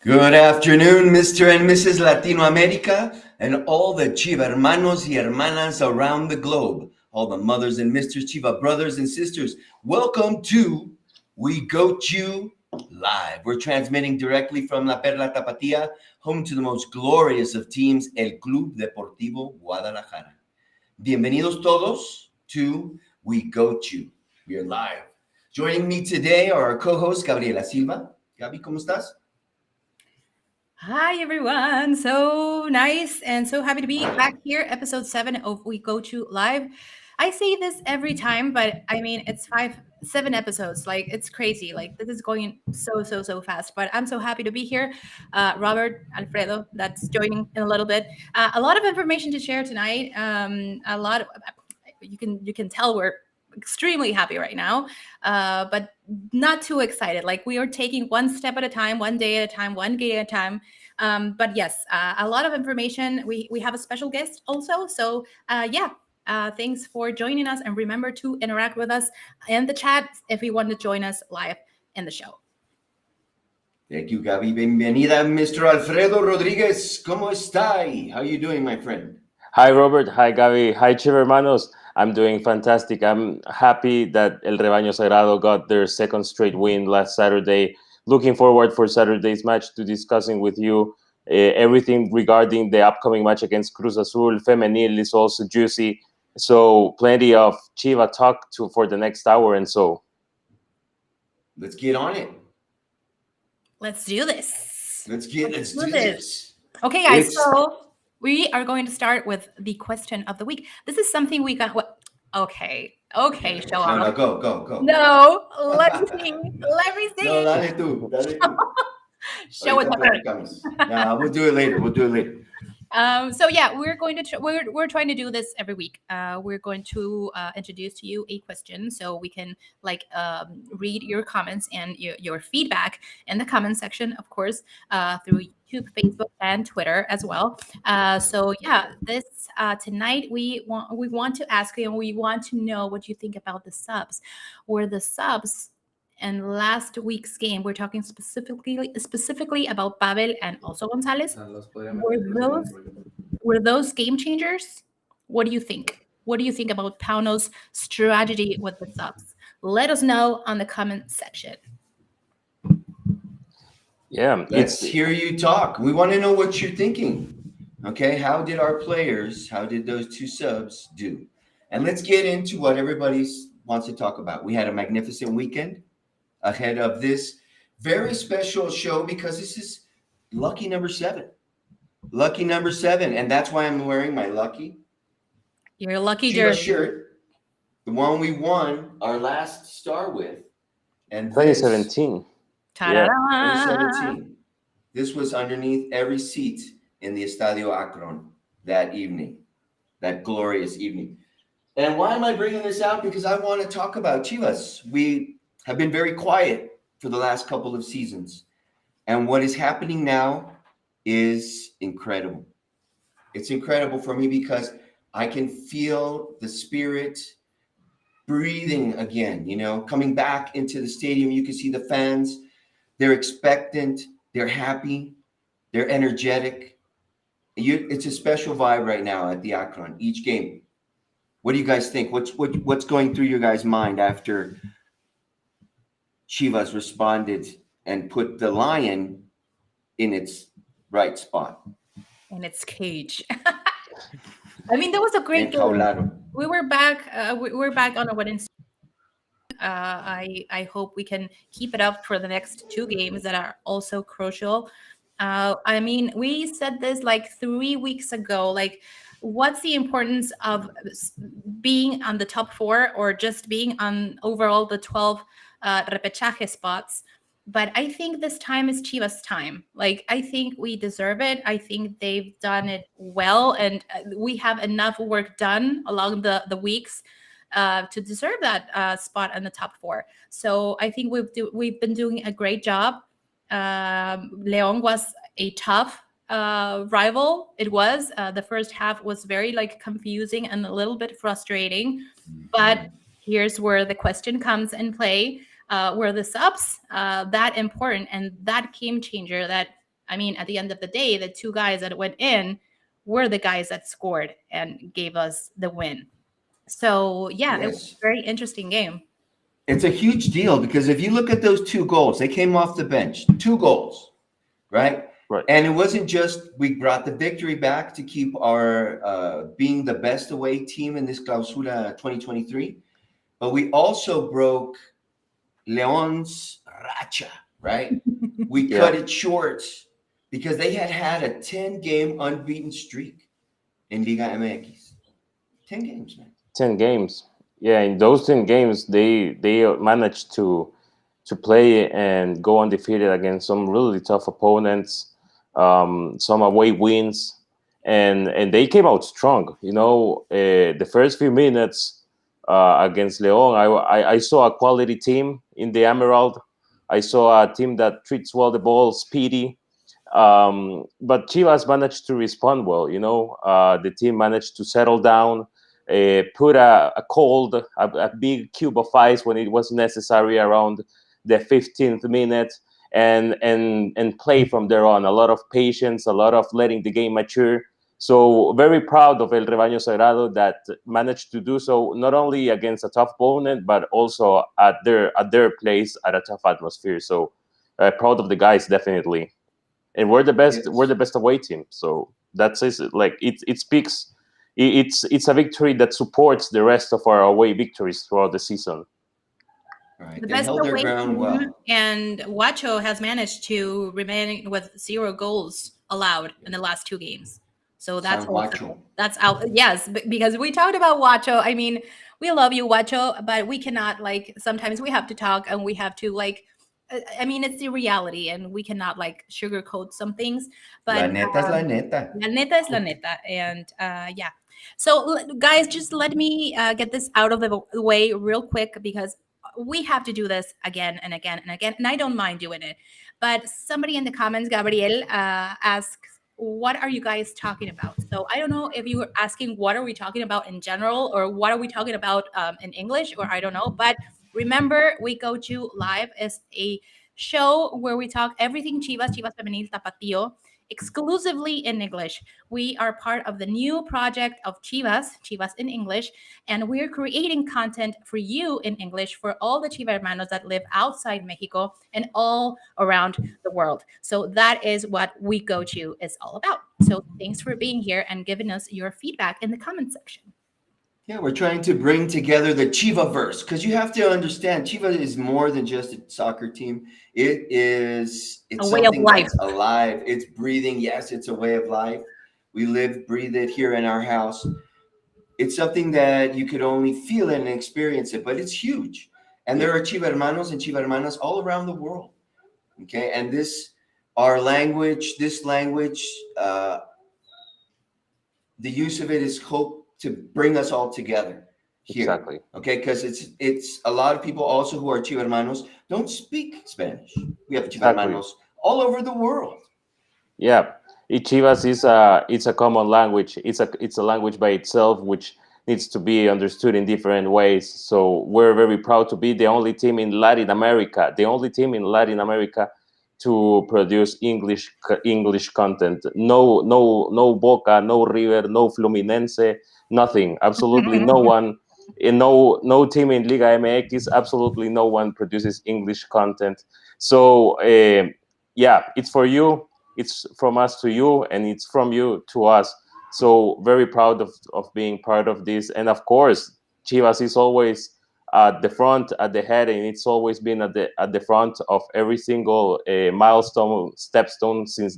Good afternoon, Mr. and Mrs. Latino America, and all the Chiva hermanos y hermanas around the globe, all the mothers and Mr. Chiva brothers and sisters. Welcome to We Goat You Live. We're transmitting directly from La Perla Tapatía, home to the most glorious of teams, El Club Deportivo Guadalajara. Bienvenidos todos to We Goat You. We're live. Joining me today are our co-host, Gabriela Silva. Gabi, ¿cómo estás? Hi, everyone. So nice and so happy to be back here. Episode 7 of We Go To Live. I say this every time, but I mean, it's 7 episodes. Like, it's crazy. Like, this is going so fast. But I'm so happy to be here. Robert, Alfredo, that's joining in a little bit. A lot of information to share tonight. A lot of, you can tell we're extremely happy right now, but not too excited. Like, we are taking one step at a time, one day at a time, one game at a time. But yes, a lot of information. We have a special guest also. So thanks for joining us, and remember to interact with us in the chat if you want to join us live in the show. Thank you, Gabi. Bienvenida, Mr. Alfredo Rodriguez. ¿Cómo está? How are you doing, my friend? Hi, Robert. Hi, Gabi. Hi, ChivaHermanos. I'm doing fantastic. I'm happy that El Rebaño Sagrado got their second straight win last Saturday. Looking forward for Saturday's match to discussing with you everything regarding the upcoming match against Cruz Azul. Femenil is also juicy. So plenty of Chiva talk for the next hour and so. Let's get on it. Let's do this. Let's do this. Okay, guys. So we are going to start with the question of the week. This is something we got. Okay, show off. No, go. No, let me sing. No, dale tú. Show it. No, we'll do it later. So yeah, we're trying to do this every week. We're going to introduce to you a question, so we can read your comments and your feedback in the comment section, of course, through YouTube, Facebook, and Twitter as well. So yeah, this tonight we want to ask you, and we want to know what you think about the subs. Were the subs in last week's game, we're talking specifically about Pavel and also Gonzalez. Were those game changers? What do you think? What do you think about Pauno's strategy with the subs? Let us know on the comment section. Yeah, let's hear you talk. We want to know what you're thinking. Okay, how did those two subs do? And let's get into what everybody wants to talk about. We had a magnificent weekend ahead of this very special show because this is lucky number 7. Lucky number 7, and that's why I'm wearing my lucky. Your lucky jersey shirt, the one we won our last star with, and 2017. Yeah, 2017. This was underneath every seat in the Estadio Akron that evening, that glorious evening. And why am I bringing this out? Because I want to talk about Chivas. We have been very quiet for the last couple of seasons, and what is happening now is incredible. It's incredible for me because I can feel the spirit breathing again, coming back into the stadium. You can see the fans. They're expectant. They're happy. They're energetic. It's a special vibe right now at the Akron, each game. What do you guys think? What's going through your guys' mind after Chivas responded and put the lion in its right spot? In its cage. I mean, that was a great game. We were back. We're back on a winning streak. I hope we can keep it up for the next 2 games that are also crucial. I mean, we said this 3 weeks ago. What's the importance of being on the top 4 or just being on overall the 12 repechaje spots? But I think this time is Chivas' time. I think we deserve it. I think they've done it well, and we have enough work done along the weeks to deserve that spot in the top 4. So I think we've been doing a great job. León was a tough rival. It was. The first half was very confusing and a little bit frustrating. But here's where the question comes in play. Were the subs that important and that game changer that I mean, at the end of the day, the two guys that went in were the guys that scored and gave us the win. So yeah, it was a Yes. very interesting game. It's a huge deal because if you look at those two goals, they came off the bench. Two goals, right? Right. And it wasn't just we brought the victory back to keep our being the best away team in this Clausura 2023, but we also broke Leon's racha, right? We Yeah. cut it short because they had a 10-game unbeaten streak in Liga MX. 10 games, man. 10 games. Yeah, in those 10 games, they managed to play and go undefeated against some really tough opponents, some away wins, and they came out strong. The first few minutes against Leon, I saw a quality team in the Emerald. I saw a team that treats well the ball, speedy. But Chivas managed to respond well. The team managed to settle down, put a big cube of ice when it was necessary around the 15th minute, and play from there on. A lot of patience, a lot of letting the game mature. So very proud of El Rebaño Sagrado that managed to do so not only against a tough opponent but also at their place at a tough atmosphere. So proud of the guys, definitely. And we're the best. We're Yes. the best away team. So that's it. Like it speaks. It's a victory that supports the rest of our away victories throughout the season. Right. The They best held their away ground team, well. and Huacho has managed to remain with 0 goals allowed in the last 2 games. So that's San also Juacho. that's out. Yes, because we talked about Huacho. I mean, we love you, Huacho, but we cannot, like, sometimes we have to talk and we have to, like, I mean, it's the reality, and we cannot, like, sugarcoat some things. La But neta es la neta. la neta es la neta, and yeah. So, guys, just let me get this out of the way real quick, because we have to do this again and again and again, and I don't mind doing it. But somebody in the comments, Gabriel, asks, "What are you guys talking about?" So I don't know if you were asking what are we talking about in general, or what are we talking about in English, or I don't know. But remember, We Go To Live is a show where we talk everything Chivas, Chivas Femenil Tapatío, exclusively in English. We are part of the new project of Chivas, Chivas in English, and we're creating content for you in English for all the Chiva hermanos that live outside Mexico and all around the world. So that is what We Go To is all about. So thanks for being here and giving us your feedback in the comment section. Yeah, we're trying to bring together the Chiva verse because you have to understand Chiva is more than just a soccer team. It's A way of something life. that's alive. It's breathing. Yes, it's a way of life. We live, breathe it here in our house. It's something that you could only feel it and experience it, but it's huge. And there are Chiva hermanos and Chiva hermanas all around the world. Okay, and our language, this language, the use of it is hope to bring us all together here. Exactly. Okay, because it's a lot of people also who are Chiva hermanos don't speak Spanish. We have Chiva Exactly. hermanos all over the world. Yeah. Chivas it's a common language. It's a language by itself, which needs to be understood in different ways. So we're very proud to be the only team in Latin America, to produce English content. No Boca, no River, no Fluminense, nothing. Absolutely no one. No team in Liga MX. Absolutely no one produces English content. So yeah, it's for you. It's from us to you, and it's from you to us. So very proud of being part of this. And of course, Chivas is always at the front, at the head, and it's always been at the front of every single milestone, stepstone since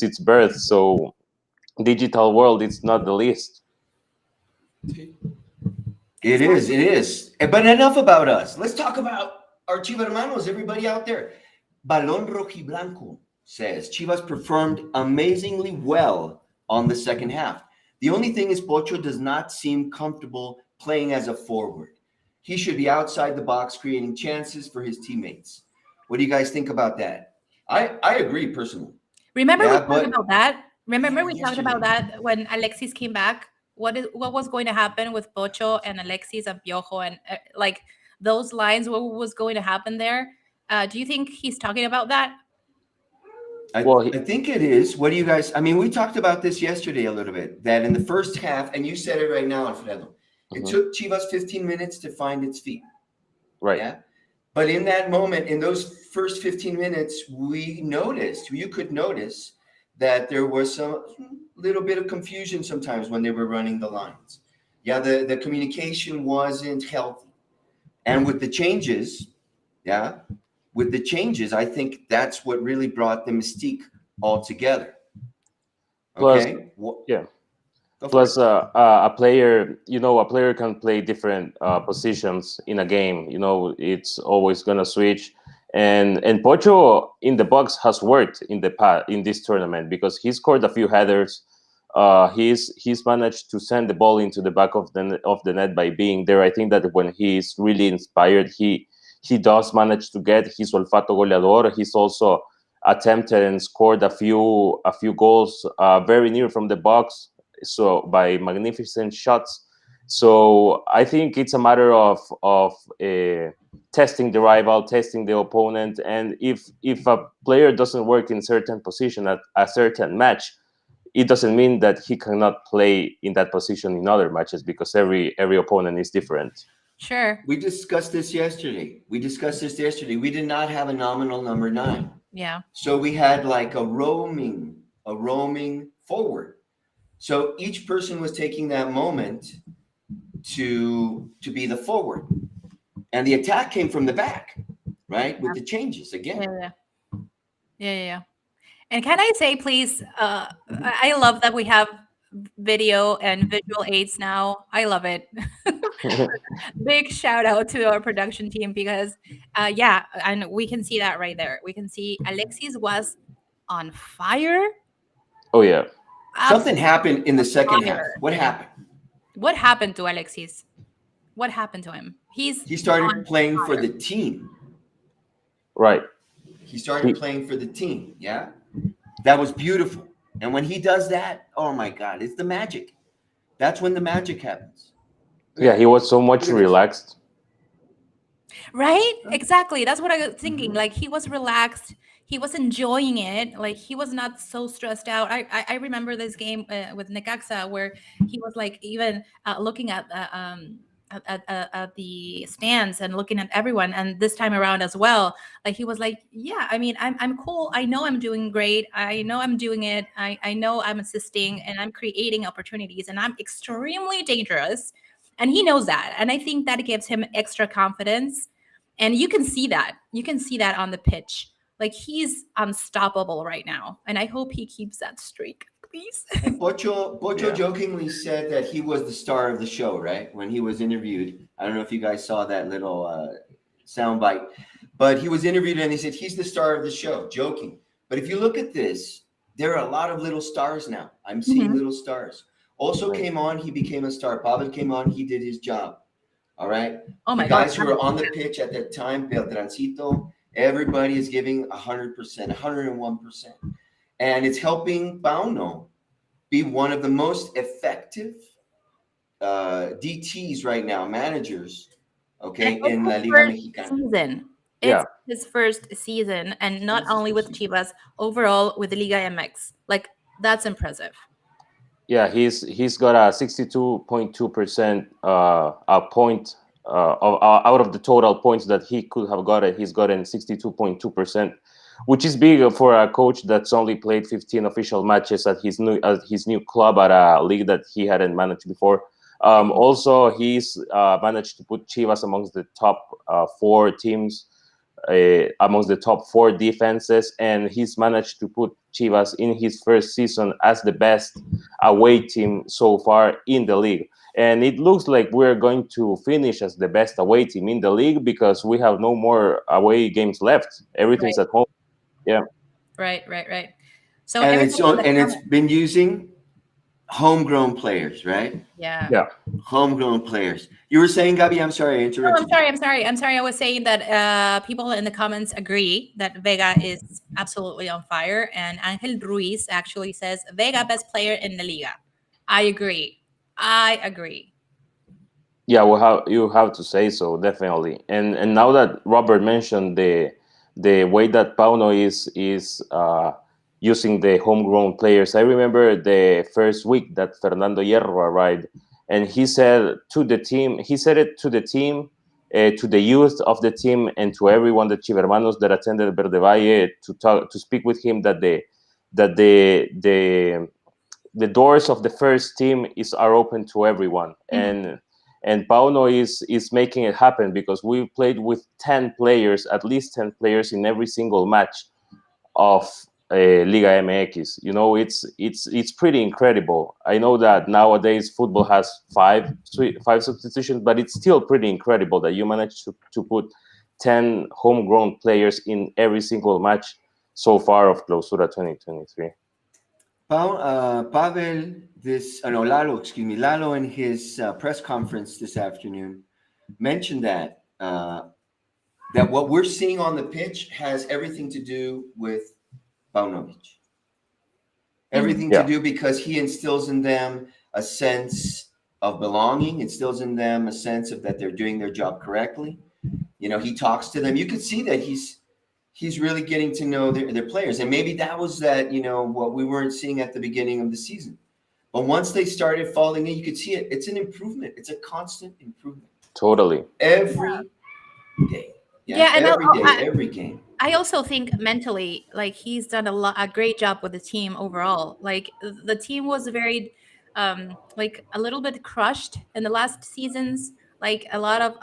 its birth. So digital world, it's not the least. It is, it is. But enough about us. Let's talk about our Chiva hermanos, everybody out there. Balón Rojiblanco says Chivas performed amazingly well on the second half. The only thing is Pocho does not seem comfortable playing as a forward. He should be outside the box creating chances for his teammates. What do you guys think about that? I agree personally. Remember we Yeah, talked but about that? Remember yeah, we talked yesterday. about that when Alexis came back? What was going to happen with Pocho and Alexis and Piojo, and like those lines? What was going to happen there? Do you think he's talking about that? Well, I think it is. What do you guys? I mean, we talked about this yesterday a little bit. That in the first half, and you said it right now, Alfredo. It took Chivas 15 minutes to find its feet. right. Yeah. But in that moment, in those first 15 minutes, you could notice that there was some little bit of confusion sometimes when they were running the lines. Yeah, the communication wasn't healthy. And with the changes, yeah, I think that's what really brought the mystique all together. Plus, Okay. yeah. Go for Plus, it. a player, a player can play different positions in a game. It's always gonna switch. And Pocho in the box has worked in the past in this tournament because he scored a few headers. He's managed to send the ball into the back of the net by being there. I think that when he's really inspired, he does manage to get his olfato goleador. He's also attempted and scored a few goals very near from the box, so by magnificent shots. So I think it's a matter of testing the rival, testing the opponent, and if a player doesn't work in certain position at a certain match, it doesn't mean that he cannot play in that position in other matches because every opponent is different. Sure. We discussed this yesterday. We did not have a nominal number 9. Yeah. So we had like a roaming forward. So each person was taking that moment to be the forward. And the attack came from the back, right? With the changes again. Yeah. And can I say, please, I love that we have video and visual aids now. I love it. Big shout out to our production team because, yeah, and we can see that right there. We can see Alexis was on fire. Oh yeah. Something happened in the second half. Fire. What happened? What happened to Alexis? What happened to him? He started on playing for fire. the team. Right. He started playing for the team. Yeah. That was beautiful. And when he does that, oh my God, it's the magic. That's when the magic happens. Yeah, he was so much relaxed. Right? Exactly. That's what I was thinking. Like he was relaxed. He was enjoying it. Like he was not so stressed out. I remember this game with Necaxa where he was like even looking at the stands and looking at everyone. And this time around as well, like he was like, yeah, I mean, I'm cool. I know I'm doing great. I know I'm doing it. I know I'm assisting and I'm creating opportunities and I'm extremely dangerous. And he knows that. And I think that gives him extra confidence. And you can see that. You can see that on the pitch. Like he's unstoppable right now. And I hope he keeps that streak, please. And Pocho jokingly said that he was the star of the show, right? When he was interviewed. I don't know if you guys saw that little soundbite, but he was interviewed and he said he's the star of the show, joking. But if you look at this, there are a lot of little stars now. I'm seeing little stars. Also came on, he became a star. Pavel came on, he did his job. All right. Oh my the God. guys who were on the pitch at that time, Beltrancito, everybody is giving 100%, 101%. And it's helping Pauno be one of the most effective DTs right now, managers, okay, in La Liga Mexicana. Season. It's his first season, and not only with Chivas, overall with the Liga MX. Like that's impressive. Yeah, he's got a 62.2% a point out of the total points that he could have gotten. He's gotten 62.2%, which is big for a coach that's only played 15 official matches at his new club at a league that he hadn't managed before. Also, he's managed to put Chivas amongst the top 4 teams, amongst the top 4 defenses, and he's managed to put Chivas in his first season as the best away team so far in the league. And it looks like we're going to finish as the best away team in the league because we have no more away games left. Everything's at home. Yeah. Right. So and it's been using homegrown players, right? Yeah. Homegrown players. You were saying, Gabi, I'm sorry, I interrupted. I'm sorry. I was saying that people in the comments agree that Vega is absolutely on fire. And Angel Ruiz actually says, Vega, best player in the Liga. I agree. Yeah, well, you have to say so, definitely. And now that Robert mentioned the way that Pauno is using the homegrown players. I remember the first week that Fernando Hierro arrived, and he said it to the team, to the youth of the team, and to everyone, the Chivermanos that attended Verde Valle, to speak with him, that the doors of the first team are open to everyone. And Pauno is making it happen, because we played with 10 players, at least 10 players in every single match of Liga MX. It's pretty incredible. I know that nowadays football has five substitutions, but it's still pretty incredible that you managed to put 10 homegrown players in every single match so far of Clausura 2023. Pavel, Lalo in his press conference this afternoon mentioned that what we're seeing on the pitch has everything to do with Paunovic. Everything to do, because he instills in them a sense of belonging, instills in them a sense of that they're doing their job correctly. He talks to them. You could see that he's really getting to know their players. And maybe that was what we weren't seeing at the beginning of the season. But once they started falling in, you could see it. It's an improvement. It's a constant improvement. Totally. Every day. Every game. I also think mentally, like, he's done a great job with the team overall. Like, the team was very, like, a little bit crushed in the last seasons. Like, a lot of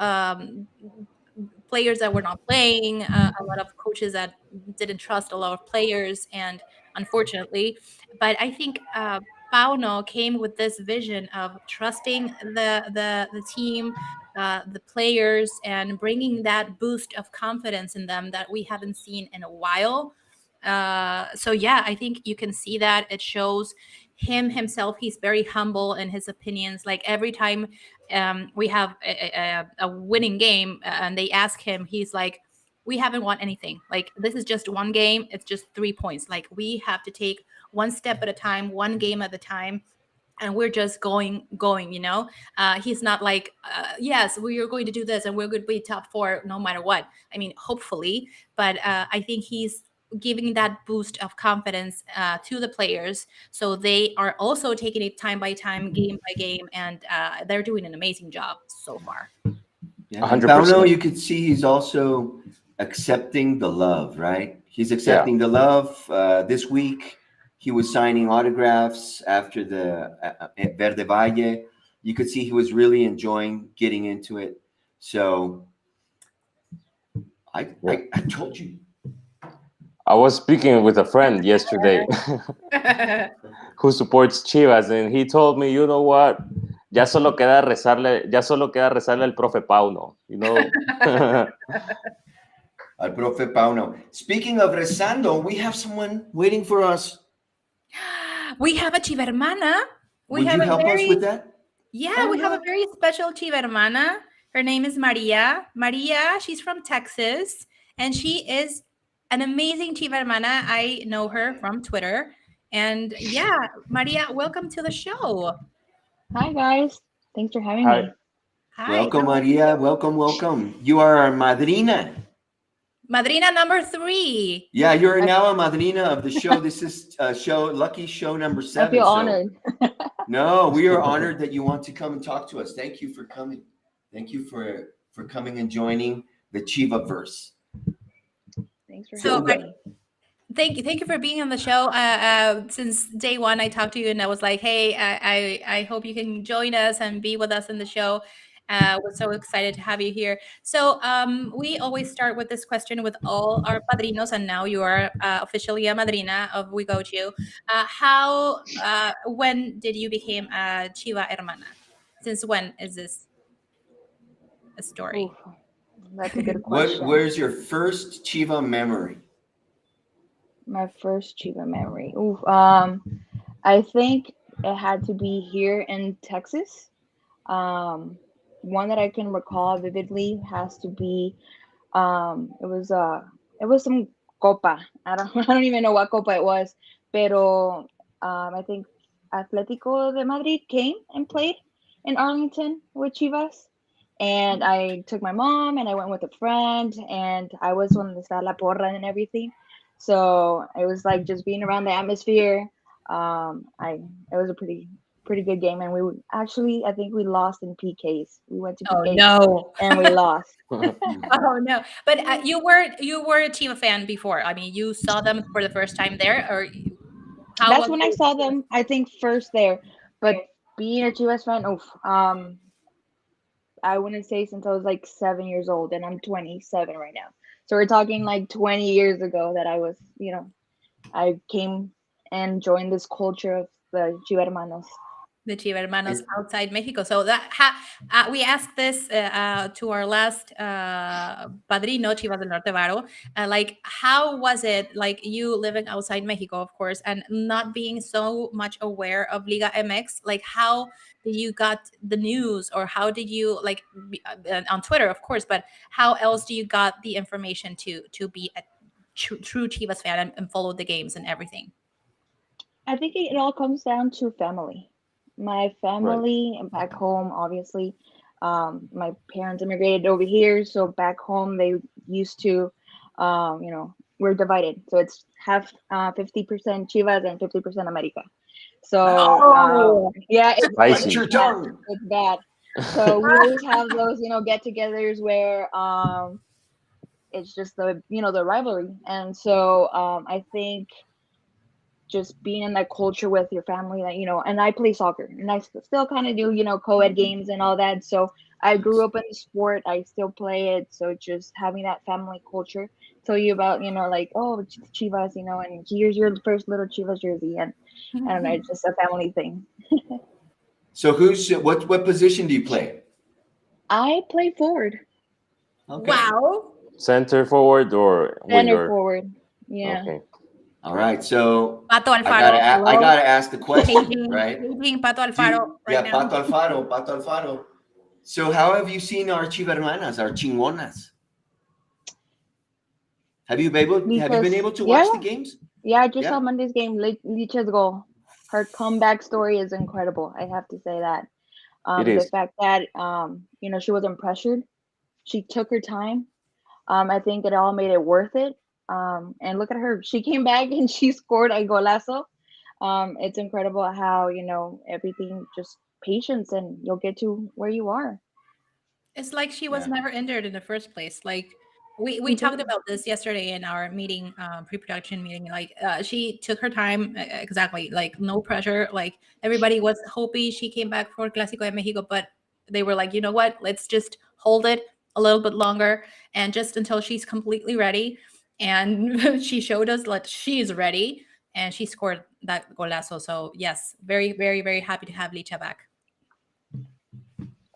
players that were not playing, a lot of coaches that didn't trust a lot of players, and unfortunately, but I think Pauno came with this vision of trusting the team, the players, and bringing that boost of confidence in them that we haven't seen in a while. So yeah, I think you can see that it shows himself. He's very humble in his opinions. Like, every time we have a winning game and they ask him, he's like, we haven't won anything. Like, this is just one game. It's just 3 points. Like, we have to take one step at a time, one game at a time. And we're just going. He's not like, yes, we are going to do this and we're going to be top 4 no matter what. I mean, hopefully, but I think he's giving that boost of confidence to the players, so they are also taking it time by time, game by game, and they're doing an amazing job so far. Yeah, 100%. Pauno, you could see he's also accepting the love, right? He's accepting the love. This week, he was signing autographs after the Verde Valle. You could see he was really enjoying getting into it. So I told you. I was speaking with a friend yesterday who supports Chivas, and he told me, you know what? Ya solo queda rezarle al profe Pauno, Al profe Pauno. Speaking of rezando, we have someone waiting for us. We have a ChivaHermana. Would you help us with that? Yeah, we have a very special ChivaHermana. Her name is Maria. Maria, she's from Texas, and she is an amazing ChivaHermana. I know her from Twitter. And yeah, Maria, welcome to the show. Hi, guys. Thanks for having me. Hi. Welcome, Maria. Welcome. You are our madrina. Madrina number 3. Yeah, you're now a madrina of the show. This is lucky show number 7. I feel honored. No, we are honored that you want to come and talk to us. Thank you for coming. Thank you for coming and joining the Chivaverse. Thanks for having me. Thank you for being on the show. Since day one, I talked to you and I was like, hey, I hope you can join us and be with us in the show. We're so excited to have you here. So we always start with this question with all our padrinos, and now you are officially a madrina of We Go You. When did you become a ChivaHermana? Since when is this a story? Oof, that's a good question. Where's your first Chiva memory? My first Chiva memory. Oof. I think it had to be here in Texas. One that I can recall vividly has to be it was some copa. I don't even know what copa it was, pero I think Atletico de Madrid came and played in Arlington with Chivas, and I took my mom and I went with a friend, and I was one that estaba la porra and everything. So it was like just being around the atmosphere. I it was a pretty good game, and actually I think we lost in PKs. We went to Oh PKs no. and we lost. Oh no. But you were a Chiva fan before. I mean, you saw them for the first time there, or how That's was when I it? saw them. I think first there, but being a Chivas fan, oof, I wouldn't say since I was like 7 years old, and I'm 27 right now. So we're talking like 20 years ago that I was, I came and joined this culture of the ChivaHermanos. The ChivaHermanos And outside Mexico. So we asked this to our last padrino, Chivas del Norte Varo. Like, how was it, like you living outside Mexico, of course, and not being so much aware of Liga MX? Like, how did you got the news, or how did you like on Twitter, of course? But how else do you got the information to be a true Chivas fan and follow the games and everything? I think it all comes down to family. My Right. family and back home, obviously, my parents immigrated over here, so back home they used to, we're divided. So it's half 50% Chivas and 50% America. So Oh, yeah, bite Spicy. your tongue. it's bad. So we always have those, get-togethers where it's just the rivalry, and so I think just being in that culture with your family, that and I play soccer, and I still kind of do co-ed games and all that. So I grew up in the sport, I still play it, so just having that family culture, tell you about like, oh, Chivas, and here's your first little Chivas jersey, and I don't know, it's just a family thing. So what position do you play? I play forward, Okay. wow. Center forward or center winger? forward. Yeah. Okay. All right. So Pato I Alfaro, gotta I hello. gotta ask the question, Paging, right? paging Pato Alfaro right Yeah, now. Pato Alfaro, Pato Alfaro. So how have you seen our chivermanas, our chingonas? Have you been Because able to yeah, watch the games? yeah, I just Yeah. saw Monday's game. Licha's goal. Her comeback story is incredible. I have to say that. It The is. fact that she wasn't pressured. She took her time. I think it all made it worth it. And look at her. She came back and she scored a golazo. It's incredible how, everything just patience, and you'll get to where you are. It's like she was Yeah. never injured in the first place. Like we talked Mhm. about this yesterday in our meeting, pre-production meeting. Like she took her time, exactly. Like no pressure. Like everybody was hoping she came back for Clásico de Mexico, but they were like, you know what? Let's just hold it a little bit longer, and just until she's completely ready. And she showed us that she's ready, and she scored that golazo. So yes, very, very, very happy to have Licha back.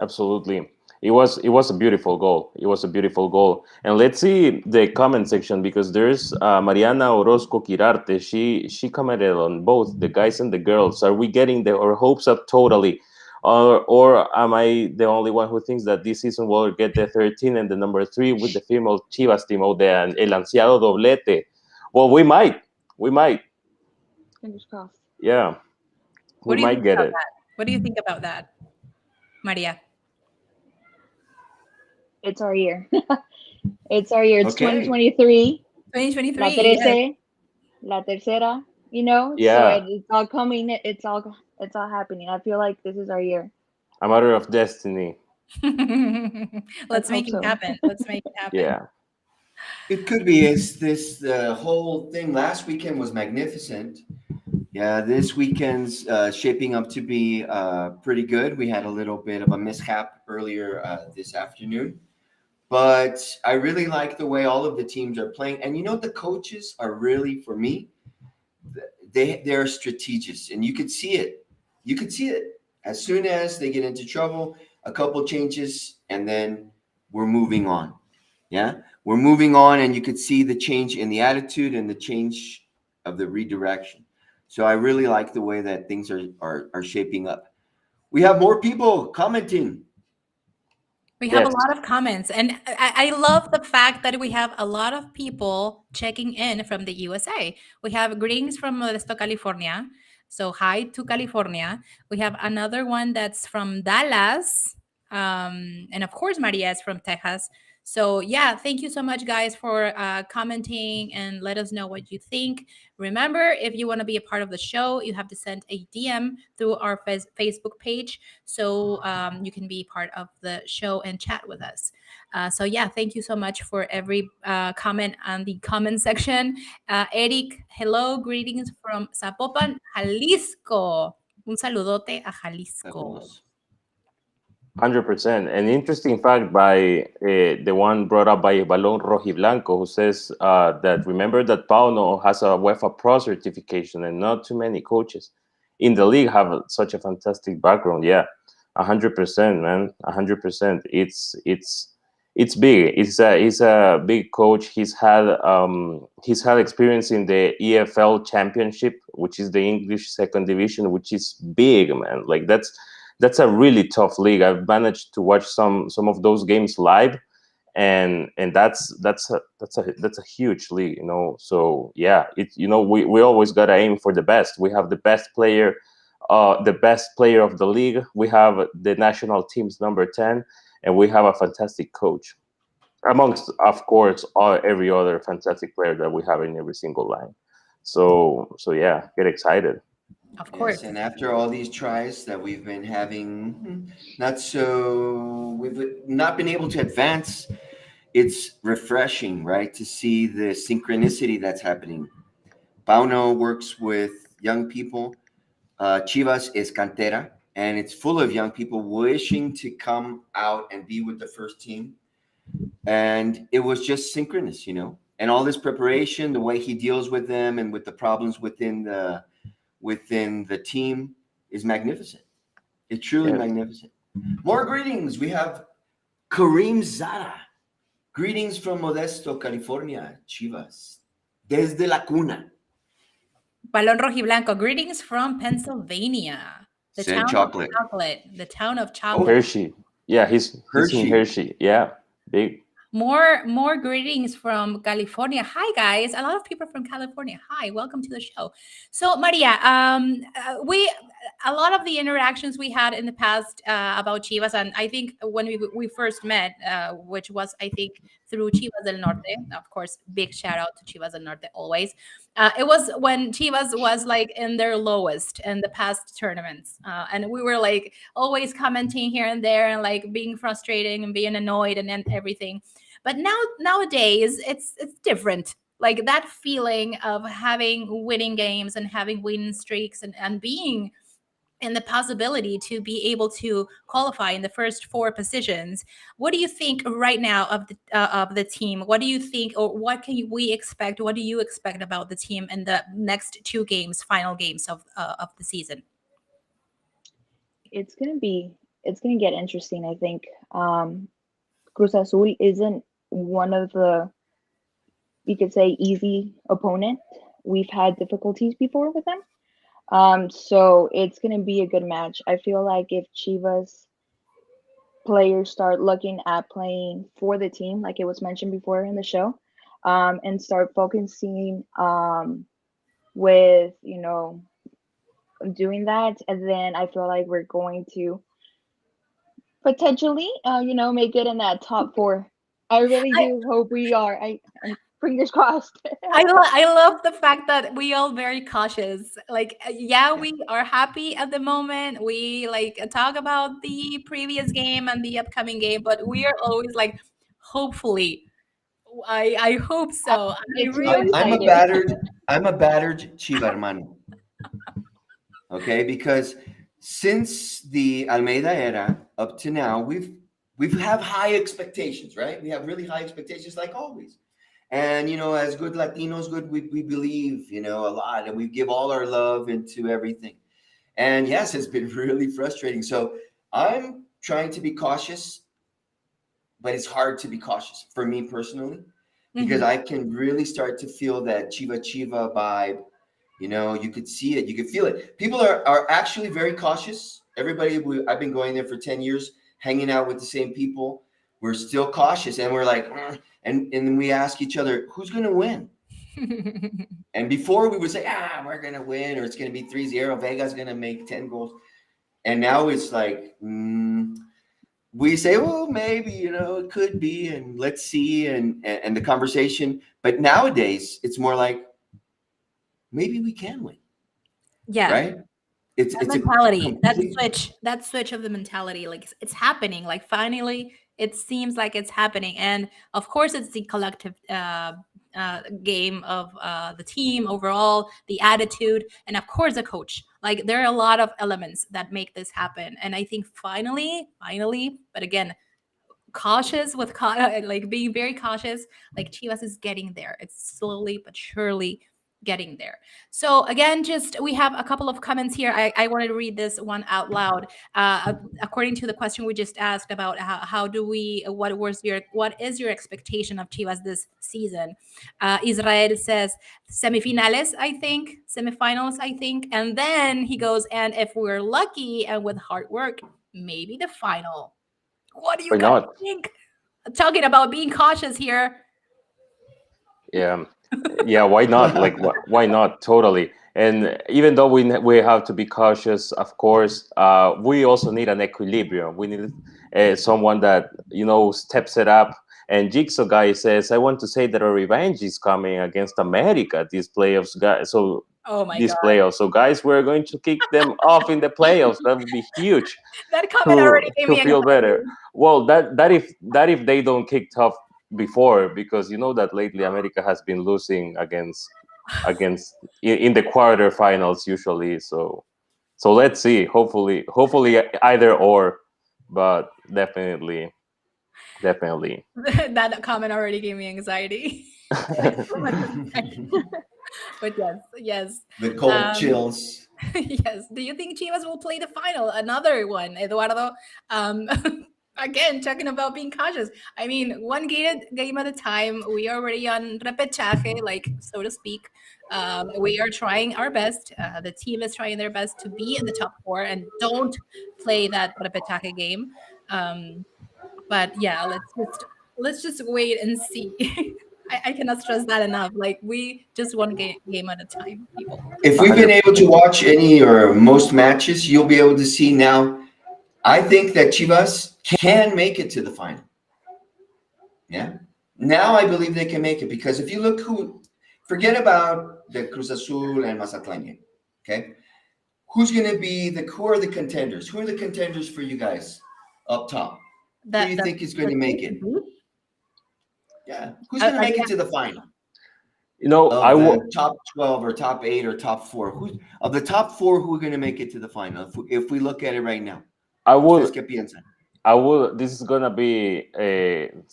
Absolutely. It was a beautiful goal. It was a beautiful goal. And let's see the comment section, because there's Mariana Orozco Quirarte. She commented on both the guys and the girls. Are we getting our hopes up totally? Or am I the only one who thinks that this season will get the 13 and the number 3 with the female Chivas team, or the El Ansiado Doblete? Well, we might. We might. Fingers crossed. Yeah. What We do you might think get about it. that? What do you think about that, Maria? It's our year. It's our year. It's Okay. 2023. La 2023, yes. trece, la tercera. So Yeah. it's all coming. It's all happening. I feel like this is our year. A matter of destiny. Let's Let's make hope it so. happen. Let's make it happen. Yeah. It could be. Is this the whole thing last weekend was magnificent. Yeah, this weekend's shaping up to be pretty good. We had a little bit of a mishap earlier this afternoon, but I really like the way all of the teams are playing. And the coaches are really, for me, they're strategists, and you could see it. You could see it as soon as they get into trouble. A couple changes, and then we're moving on. Yeah, we're moving on, and you could see the change in the attitude and the change of the redirection. So I really like the way that things are shaping up. We have more people commenting. We have a Yes. lot of comments, and I love the fact that we have a lot of people checking in from the USA. We have greetings from Modesto, California. So, hi to California. We have another one that's from Dallas. And of course, Maria is from Texas. So yeah, thank you so much, guys, for commenting and let us know what you think. Remember, if you want to be a part of the show, you have to send a DM through our Facebook page, so you can be part of the show and chat with us. So yeah, thank you so much for every comment on the comment section. Eric, hello, greetings from Zapopan, Jalisco. Un saludote a Jalisco. Saludos. 100%. An interesting fact by the one brought up by Balón Rojiblanco, who says that remember that Pauno has a UEFA Pro certification, and not too many coaches in the league have such a fantastic background. Yeah, 100%, man, 100%. It's big. He's a big coach. He's had experience in the EFL Championship, which is the English second division, which is big, man. Like that's a really tough league. I've managed to watch some of those games live, and that's a huge league, you know. So yeah, we always gotta aim for the best. We have the best player, of the league. We have the national team's number 10, and we have a fantastic coach, amongst, of course, every other fantastic player that we have in every single line. So yeah, get excited. Of course. Yes, and after all these tries that we've been having, we've not been able to advance. It's refreshing, right, to see the synchronicity that's happening. Pauno works with young people. Chivas is cantera, and it's full of young people wishing to come out and be with the first team. And it was just synchronous, and all this preparation, the way he deals with them and with the problems within the team is magnificent. It's truly Yes. magnificent. More greetings. We have Kareem Zara. Greetings from Modesto, California, Chivas. Desde la cuna. Balón Rojiblanco, greetings from Pennsylvania, the Said town chocolate. of chocolate, the town of Oh, chocolate. Hershey. Yeah, he's in Hershey. Hershey. Yeah, big. More greetings from California. Hi guys, a lot of people from California. Hi, welcome to the show. So Maria, we a lot of the interactions we had in the past about Chivas, and I think when we first met, which was I think through Chivas del Norte, of course, big shout out to Chivas del Norte always. It was when Chivas was like in their lowest in the past tournaments, and we were like always commenting here and there and like being frustrating and being annoyed and everything. But nowadays it's different. Like that feeling of having winning games and having winning streaks and being in the possibility to be able to qualify in the first four positions. What do you think right now of the team? What do you think, or what can we expect? What do you expect about the team in the next two games, final games of the season? It's gonna get interesting, I think. Cruz Azul isn't one of the, you could say, easy opponent. We've had difficulties before with them. So it's gonna be a good match. I feel like if Chivas players start looking at playing for the team, like it was mentioned before in the show, and start focusing with doing that, and then I feel like we're going to potentially make it in that top four. I really do hope we are. I'm fingers crossed. I love the fact that we all very cautious. Like, yeah, we are happy at the moment. We like talk about the previous game and the upcoming game, but we are always like, hopefully. I hope so. I It's real really I'm a excited. battered ChivaHermana. Okay, because since the Almeida era up to now, we've have high expectations, right? We have really high expectations, like always. And as good Latinos, we believe a lot, and we give all our love into everything. And yes, it's been really frustrating. So I'm trying to be cautious, but it's hard to be cautious for me personally, because I can really start to feel that Chiva vibe. You could see it, you could feel it. People are actually very cautious. Everybody, I've been going there for 10 years, hanging out with the same people. We're still cautious, and we're like, and then we ask each other, who's going to win? And before we would say, we're going to win, or it's going to be 3-0. Vega's going to make 10 goals. And now it's like, we say, well, maybe, it could be, and let's see, and the conversation. But nowadays, it's more like maybe we can win, Yeah. right? It's That a mentality, complete. that switch of the mentality, like it's happening. Like finally, it seems like it's happening, and of course, it's the collective game of the team overall, the attitude, and of course, the coach. Like there are a lot of elements that make this happen, and I think finally, but again, cautious with like being very cautious. Like Chivas is getting there. It's slowly but surely getting there. So again, just we have a couple of comments here. I wanted to read this one out loud. According to the question we just asked about how do we what is your expectation of Chivas this season? Israel says semifinales, I think, semifinals, I think, and then he goes, and if we're lucky and with hard work, maybe the final. What do you Why guys not? think? Talking about being cautious here. Yeah, yeah. Why not? Like, why not? Totally. And even though we have to be cautious, of course, we also need an equilibrium. We need someone that steps it up. And Jigsaw guy says, "I want to say that a revenge is coming against America these playoffs, guys. So Oh my these god, playoffs, so guys, we're going to kick them off in the playoffs. That would be huge that comment already to gave me feel better. anxiety. Well, that if they don't kick off before, because you know that lately America has been losing against in the quarterfinals usually. So let's see. Hopefully either or, but definitely. That comment already gave me anxiety. Like, so much anxiety. But yes. The cold Um, chills. yes. Do you think Chivas will play the final? Another one, Eduardo. Um, again, talking about being cautious. I mean, one game at a time. We are already on repechaje, like so to speak. We are trying our best. The team is trying their best to be in the top four and don't play that repechaje game. Um, but yeah, let's just wait and see. I cannot stress that enough. Like we just one game at a time, people. If we've been 100. able to watch any or most matches, you'll be able to see now. I think that Chivas can make it to the final. Yeah. Now I believe they can make it because if you look forget about the Cruz Azul and Mazatlán game. Okay. Who are the contenders? Who are the contenders for you guys up top? Who do you think is going to make it? Yeah. Who's going to make it to the final? I Of will. the top 12 or top 8 or top 4, of the top 4, who are going to make it to the final if we look at it right now? I will. Ustedes qué piensan? This is gonna be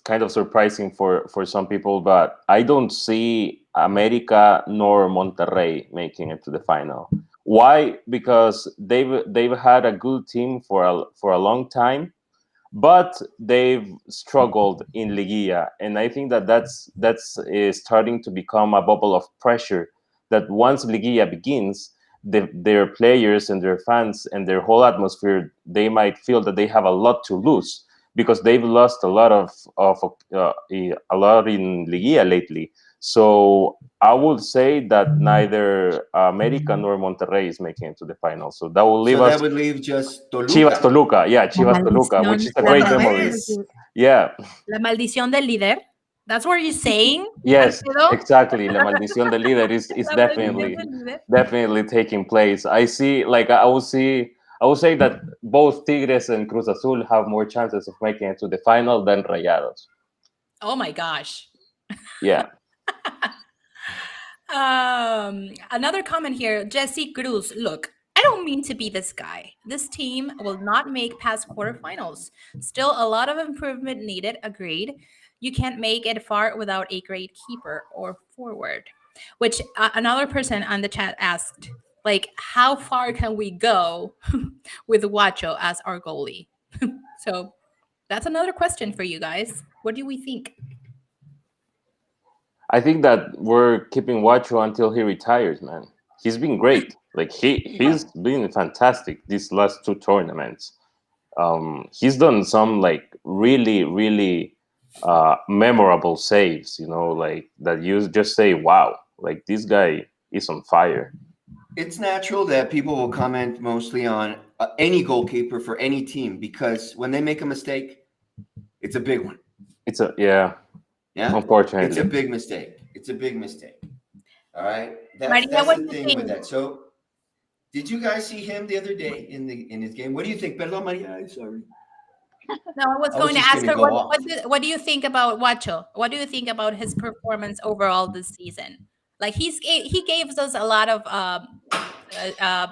kind of surprising for some people, but I don't see America nor Monterrey making it to the final. Why? Because they've had a good team for a long time, but they've struggled in Liguilla, and I think that's starting to become a bubble of pressure. That once Liguilla begins, their players and their fans and their whole atmosphere, they might feel that they have a lot to lose because they've lost a lot a lot in Liguilla lately. So I would say that neither America nor Monterrey is making it to the final. So that will leave So that us would leave just Chivas Toluca. Toluca. Yeah, La Chivas Toluca, which maldición, is a la great Otra memory. vez. Yeah. La maldición del líder. That's what you're saying, Yes, Alfredo? exactly. La maldición del líder is La maldición del líder. definitely taking place. I see, like I would say that both Tigres and Cruz Azul have more chances of making it to the final than Rayados. Oh my gosh. Yeah. Another comment here, Jesse Cruz. Look, I don't mean to be this guy. This team will not make past quarterfinals. Still a lot of improvement needed, agreed. You can't make it far without a great keeper or forward. Which another person on the chat asked, like, how far can we go with Guacho as our goalie? So that's another question for you guys. What do we think? I think that we're keeping Wacho until he retires, man. He's been great. Like he's been fantastic these last two tournaments. He's done some like really memorable saves, like that you just say, wow, like this guy is on fire. It's natural that people will comment mostly on any goalkeeper for any team because when they make a mistake, It's a big one. It's a yeah. Yeah, Unfortunately, it's a big mistake. It's a big mistake. All right, Maria, that's what the do you thing with think? that. So, did you guys see him the other day in his game? What do you think? Perdón, Maria. I'm sorry. No, I was I was going to just ask gonna her go off. what do you think about Wacho? What do you think about his performance overall this season? Like he gave us a lot of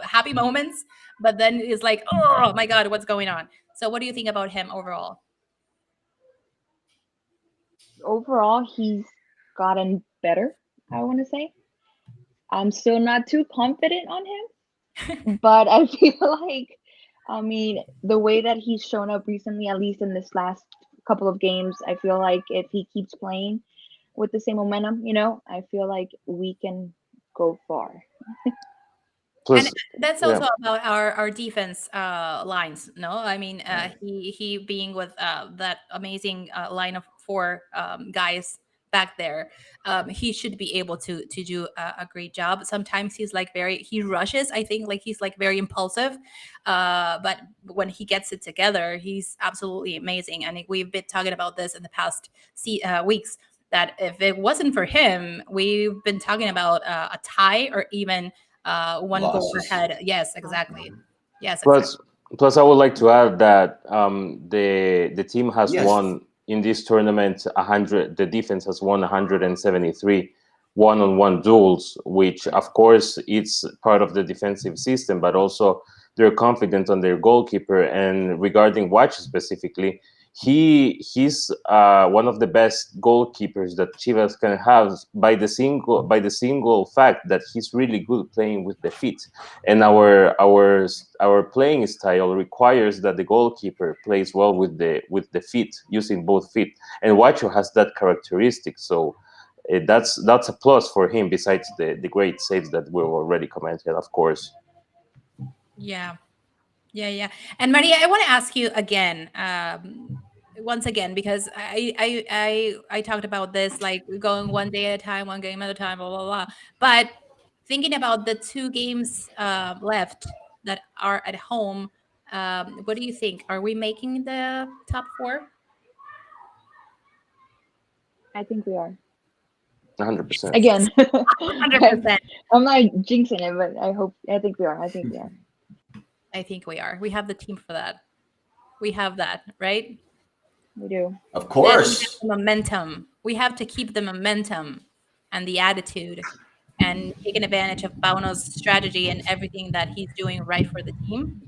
happy moments, but then it's like, oh my god, what's going on? So what do you think about him overall? Overall, he's gotten better, I want to say. I'm still not too confident on him, but I feel like, I mean, the way that he's shown up recently, at least in this last couple of games, I feel like if he keeps playing with the same momentum, I feel like we can go far. And plus that's yeah. also about our defense lines. No, I mean he being with that amazing line of four guys back there, he should be able to do a great job. Sometimes he's like he rushes. I think like he's like very impulsive, but when he gets it together, he's absolutely amazing. And we've been talking about this in the past weeks. That if it wasn't for him, we've been talking about a tie or even one goal Losses. ahead. Yes, exactly. Yes, exactly. Plus, plus, I would like to add that the team has Yes. won in this tournament 100. The defense has won 173 one-on-one duels, which of course it's part of the defensive system, but also they're confident on their goalkeeper. And regarding Watch specifically, he's one of the best goalkeepers that Chivas can have by the single fact that he's really good playing with the feet, and our playing style requires that the goalkeeper plays well with the feet, using both feet, and Huacho has that characteristic. So that's a plus for him, besides the great saves that we already commented, of course. Yeah. Yeah, yeah. And Maria, I want to ask you again, once again, because I talked about this like going one day at a time, one game at a time, blah blah blah. But thinking about the two games left that are at home, what do you think? Are we making the top four? I think we are. 100%. Again, 100%. I'm not jinxing it, but I think we are. I think we are. I think we are. We have the team for that. We have that, right? We do. Of And we have course. the momentum. We have to keep the momentum and the attitude and taking advantage of Pauno's strategy and everything that he's doing right for the team.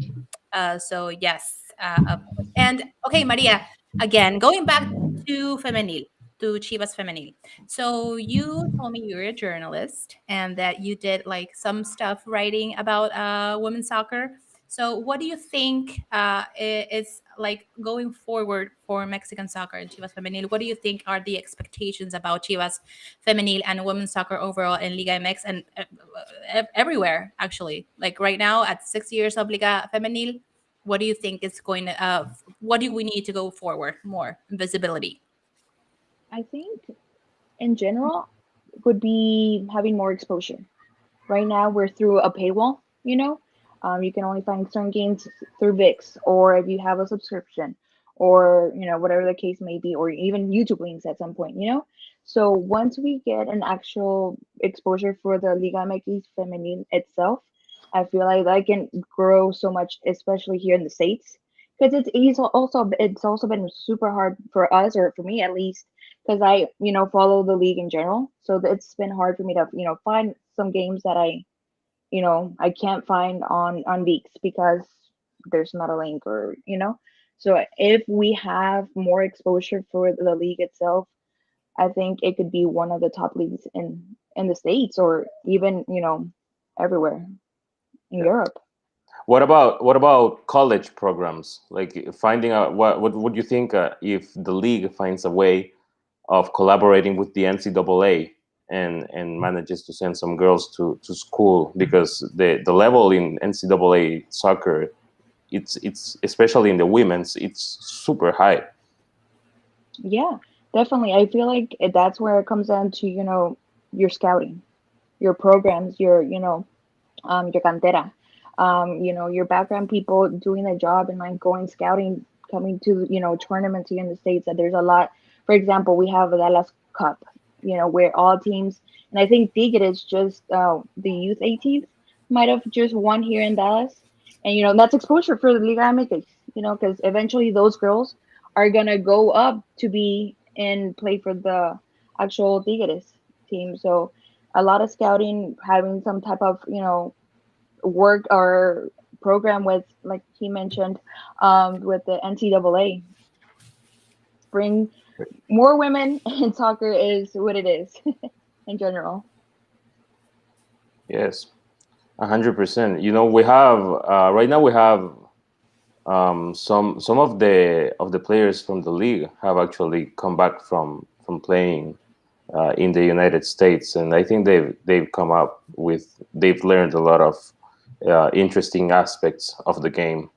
So yes, of course. And okay, Maria, again, going back to Femenil, to Chivas Femenil. So you told me you're a journalist and that you did like some stuff writing about women's soccer. So what do you think is like going forward for Mexican soccer and Chivas Femenil? What do you think are the expectations about Chivas Femenil and women's soccer overall in Liga MX and everywhere actually? Like right now at 6 years of Liga Femenil, what do you think is going to what do we need to go forward more visibility? I think in general would be having more exposure. Right now we're through a paywall. You can only find certain games through VIX, or if you have a subscription, or whatever the case may be, or even YouTube links at some point. So once we get an actual exposure for the Liga MX Femenil itself, I feel like that can grow so much, especially here in the States, because it's also been super hard for us, or for me at least, because I follow the league in general. So it's been hard for me to find some games that I can't find on Leaks because there's not a link, or. So if we have more exposure for the league itself, I think it could be one of the top leagues in the States, or even everywhere in Europe. What about college programs? Like finding out what would you think if the league finds a way of collaborating with the NCAA and manages to send some girls to school, because the level in NCAA soccer, it's especially in the women's, it's super high. Yeah, definitely. I feel like that's where it comes down to your scouting, your programs, your cantera, your background people doing the job and like going scouting coming to tournaments here in the States, that there's a lot. For example, we have the Dallas Cup, where all teams, and I think Tigres just the youth 18s might have just won here in Dallas, and that's exposure for the Liga MX, because eventually those girls are gonna go up to be and play for the actual Tigres team. So a lot of scouting, having some type of work or program with, like he mentioned, with the NCAA, bring more women in soccer is what it is in general. Yes, 100%. We have right now we have some of the players from the league have actually come back from playing in the United States, and I think they've come up with they've learned a lot of interesting aspects of the game.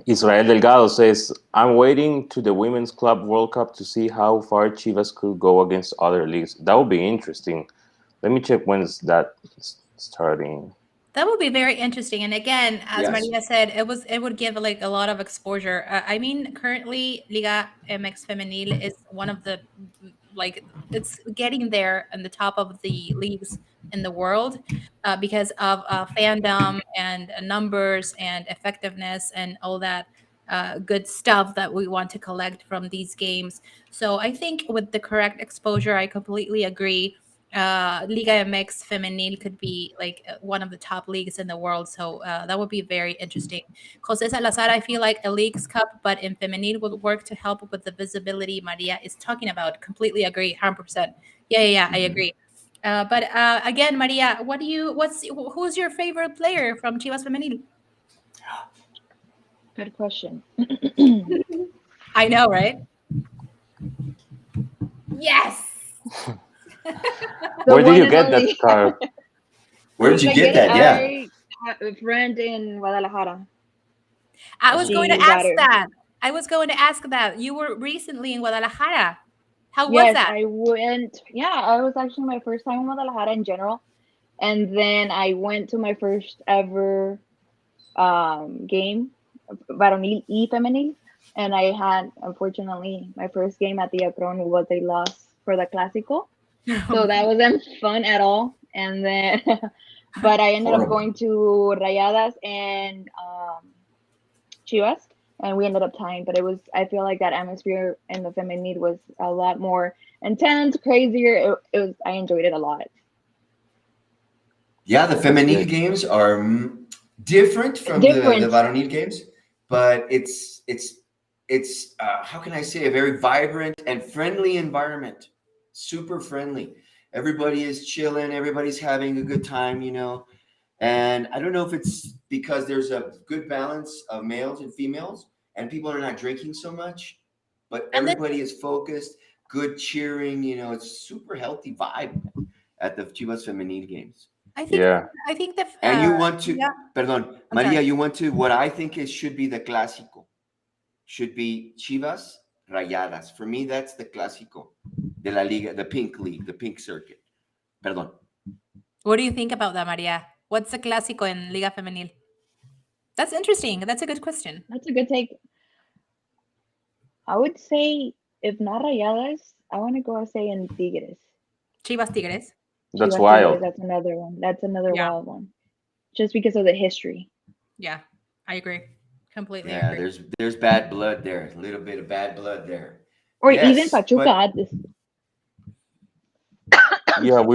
Israel Delgado says, "I'm waiting to the Women's Club World Cup to see how far Chivas could go against other leagues. That would be interesting. Let me check when's that starting." That would be very interesting. And again, as Yes. Maria said, it would give like a lot of exposure. I mean, currently Liga MX Femenil is one of the like it's getting there in the top of the leagues in the world because of fandom and numbers and effectiveness and all that good stuff that we want to collect from these games. So I think with the correct exposure, I completely agree. Liga MX Femenil could be like one of the top leagues in the world. So that would be very interesting. Jose Salazar, I feel like a Leagues Cup, but in Femenil would work to help with the visibility Maria is talking about. Completely agree, 100%. Yeah, I agree. But again, Maria, who's your favorite player from Chivas Femenil? Good question. I know, right? Yes. Where did one you is get that only scarf? Where did you I get that? Yeah. I have a friend in Guadalajara. I was going to She got ask her. that. I was going to ask that. You were recently in Guadalajara. How was Yes, that? I went. Yeah, I was actually my first time in Guadalajara in general, and then I went to my first ever game, varonil y femenil, and I had, unfortunately, my first game at the Akron was a loss for the Clásico, so that wasn't fun at all. And then, but I ended up Horrible. going to Rayadas and Chivas, and we ended up tying. But I feel like that atmosphere in the feminine was a lot more intense, crazier. I enjoyed it a lot. Yeah, the femenil Good. games are different from the Different. varonil games, but it's how can I say, a very vibrant and friendly environment. Super friendly. Everybody is chilling. Everybody's having a good time, And I don't know if it's because there's a good balance of males and females, and people are not drinking so much, but And then everybody is focused. Good cheering. It's super healthy vibe at the Chivas femenil games. I think Yeah, I think the And you want to, yeah, perdón, I'm sorry. Maria, you want to, what I think should be the clásico, should be Chivas Rayadas. For me, that's the clásico de la Liga, the pink league, the pink circuit. Perdón. What do you think about that, Maria? What's the clásico in Liga Femenil? That's interesting. That's a good question. That's a good take. I would say, if not Rayadas, I want to go say in Tigres. Chivas Tigres. that's Chivas Tigres, wild. that's another one. That's another Yeah, wild one. Just because of the history. yeah, I agree. Completely Yeah, agree. there's bad blood there, a little bit of bad blood there. Or even Yes, Pachuca but at this. I'm Yeah, sorry.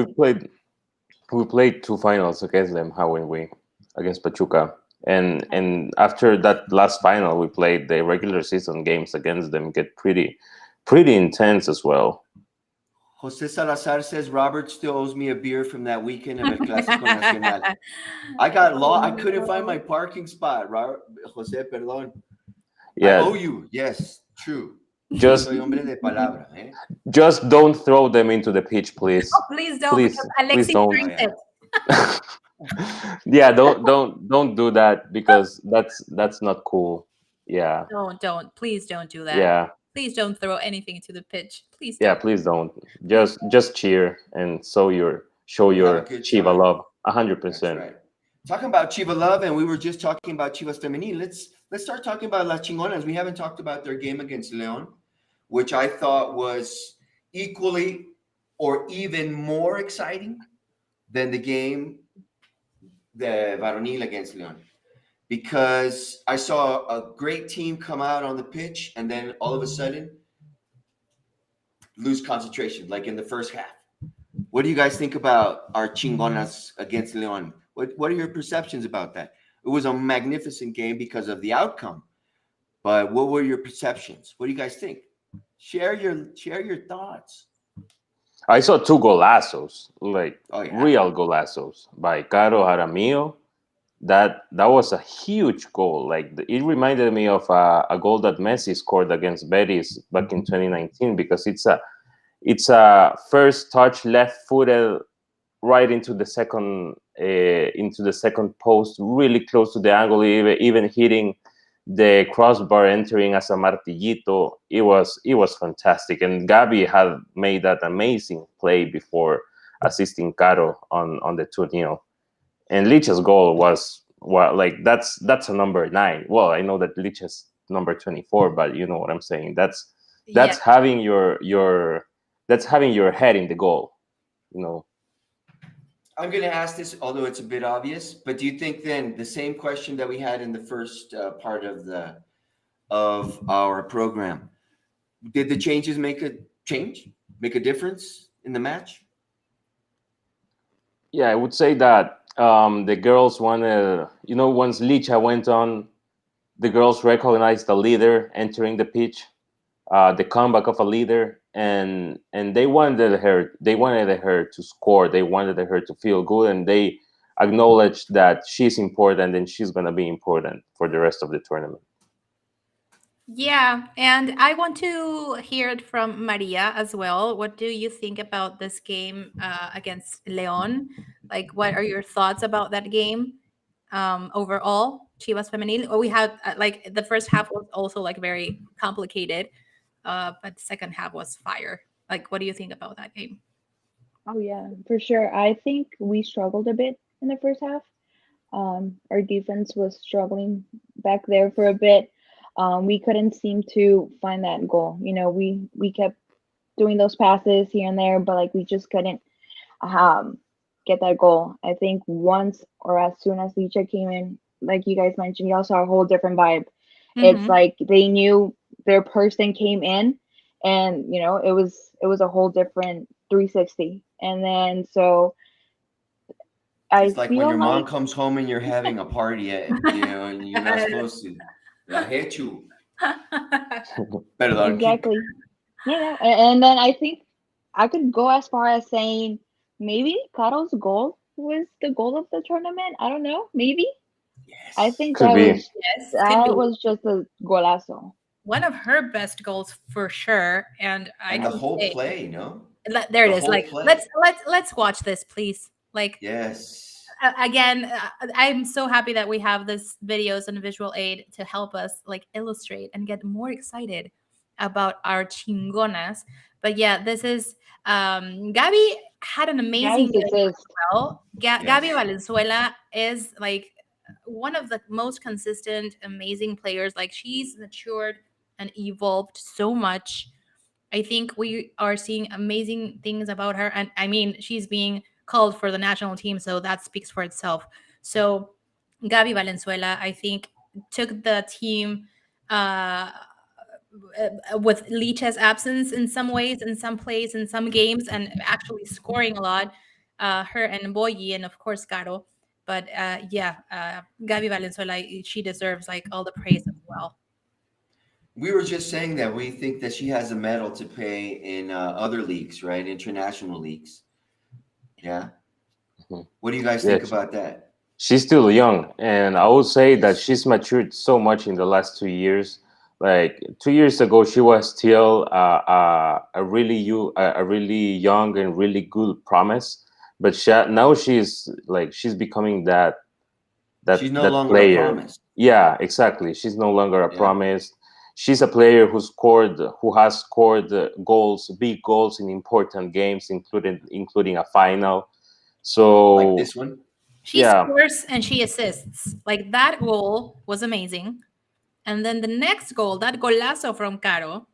we played two finals against them, haven't we? Against Pachuca. And after that last final we played, the regular season games against them get pretty intense as well. Jose Salazar says Robert still owes me a beer from that weekend of El Clásico Nacional. I got Oh lost. I couldn't find my no. parking spot, Robert. Jose, perdón. I Yeah, owe you. Yes, true. Yo just soy hombre de palabra, eh? just don't throw them into the pitch, Oh, please. please don't, Please, because please Alexis don't. Oh, drinks yeah. it. Yeah, don't do that, because that's not cool. Yeah, Please don't do that. yeah, Please don't throw anything to the pitch. Please yeah. don't. Please don't. Just cheer and show You have a your good Chiva time. love. That's 100%. right. talking about Chiva love, and we were just talking about Chivas Femenil. Let's start talking about Las Chingonas. We haven't talked about their game against Leon, which I thought was equally or even more exciting than the game, the Varonil against Leon, because I saw a great team come out on the pitch and then all of a sudden lose concentration, like in the first half. What do you guys think about our Chingonas against Leon? What are your perceptions about that? It was a magnificent game because of the outcome, but what were your perceptions? What do you guys think? Share your thoughts. I saw two golazos, like Oh yeah, real golazos by Caro Jaramillo. That was a huge goal. Like it reminded me of a goal that Messi scored against Betis back in 2019, because it's a first touch, left-footed, right into the second post, really close to the angle, even hitting the crossbar, entering as a martillito. It was fantastic, and Gabi had made that amazing play before assisting Caro on the 2-0. And Lich's goal was, well, like that's a number 9. Well, I know that Lich's number 24, but you know what I'm saying. That's Yeah. having that's having your head in the goal. You know. I'm going to ask this, although it's a bit obvious, but do you think then the same question that we had in the first part of our program, did the changes make a difference in the match? Yeah, I would say that the girls wanted, once Licha went on, the girls recognized the leader entering the pitch, the comeback of a leader, and they wanted her to score. They wanted her to feel good, and they acknowledged that she's important and she's going to be important for the rest of the tournament. Yeah, and I want to hear it from Maria as well. What do you think about this game against Leon? Like, what are your thoughts about that game overall? Chivas Femenil. We had like the first half was also like very complicated, but the second half was fire. Like, what do you think about that game? Oh yeah, for sure. I think we struggled a bit in the first half. Our defense was struggling back there for a bit. We couldn't seem to find that goal. We kept doing those passes here and there, but like we just couldn't um get that goal. I think once or as soon as Licha came in, like you guys mentioned, you all saw a whole different vibe. It's Mm-hmm. like they knew their person came in, and it was a whole different 360. And then so I It's like when feel your mom like comes home and you're having a party, and you're not supposed to. I hate you. Perdón. exactly. Yeah, and then I think I could go as far as saying maybe Caro's goal was the goal of the tournament. I don't know. Maybe. I Yes. think Could that be. was Yes, could that be was just a golazo. one of her best goals for sure. And I And the can whole say, play, no? there it The is. whole Like, play. let's watch this, please. Like, Yes. again, I'm so happy that we have this videos and visual aid to help us like illustrate and get more excited about our chingonas. But yeah, this is Gabi had an amazing Guys, game as assist. well. Gabi Yes. Valenzuela is like one of the most consistent, amazing players. Like she's matured and evolved so much. I think we are seeing amazing things about her. And I mean, she's being called for the national team, so that speaks for itself. So Gabi Valenzuela, I think, took the team with Leach's absence in some ways, in some plays, in some games, and actually scoring a lot. Her and Boyi, and of course Caro. But yeah, Gabi Valenzuela, she deserves like all the praise as well. We were just saying that we think that she has a medal to pay in other leagues, right? International leagues. Yeah. Mhm. What do you guys Yeah, think about that? she's still young, and I would say that Yes. she's matured so much in the last 2 years. Like 2 years ago, she was still a really young and really good promise, but now she's becoming She's no that longer a player. promise. Yeah, exactly. She's no longer a Yeah. promise. She's a player who has scored goals, big goals in important games, including a final. Like So this one. She scores and she assists. Like that goal was amazing. And then the next goal, that golazo from Caro,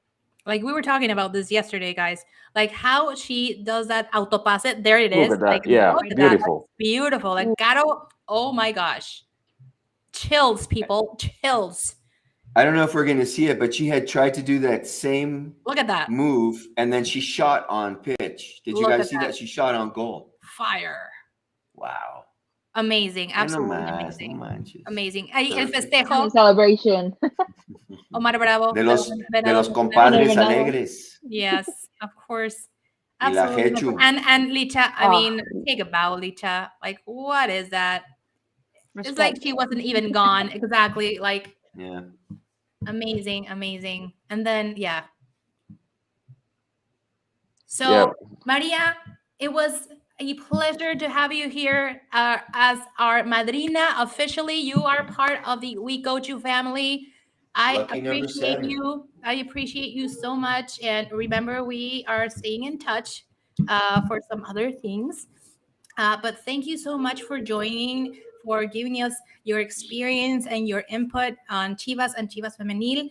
like we were talking about this yesterday, guys. Like how she does that autopase. There it Look is. at that. Like Yeah, look at that. beautiful. That's beautiful. Like Caro, oh my gosh. Chills, people. Chills. I don't know if we're going to see it, but she had tried to do that same Look at that. move, and then she shot on pitch. Did you Look guys at see that? She shot on goal. Fire. Wow. Amazing. Absolutely No amazing. manches. Amazing. Ahí el Perfect. festejo. Celebration. Omar Bravo. De los Venados. compadres Venados. alegres. Yes, of course. Y la Absolutely. Hechu. And Licha, I Ah. mean, take a bow, Licha. Like, what is that? It's like she wasn't even gone. Exactly. Like, Yeah. amazing, amazing. And then, yeah. So, Yeah. Maria, it was a pleasure to have you here as our madrina. Officially, you are part of the We Go To family. I Lucky number appreciate 7. you. I appreciate you so much. And remember, we are staying in touch for some other things. But thank you so much for joining, for giving us your experience and your input on Chivas and Chivas Femenil.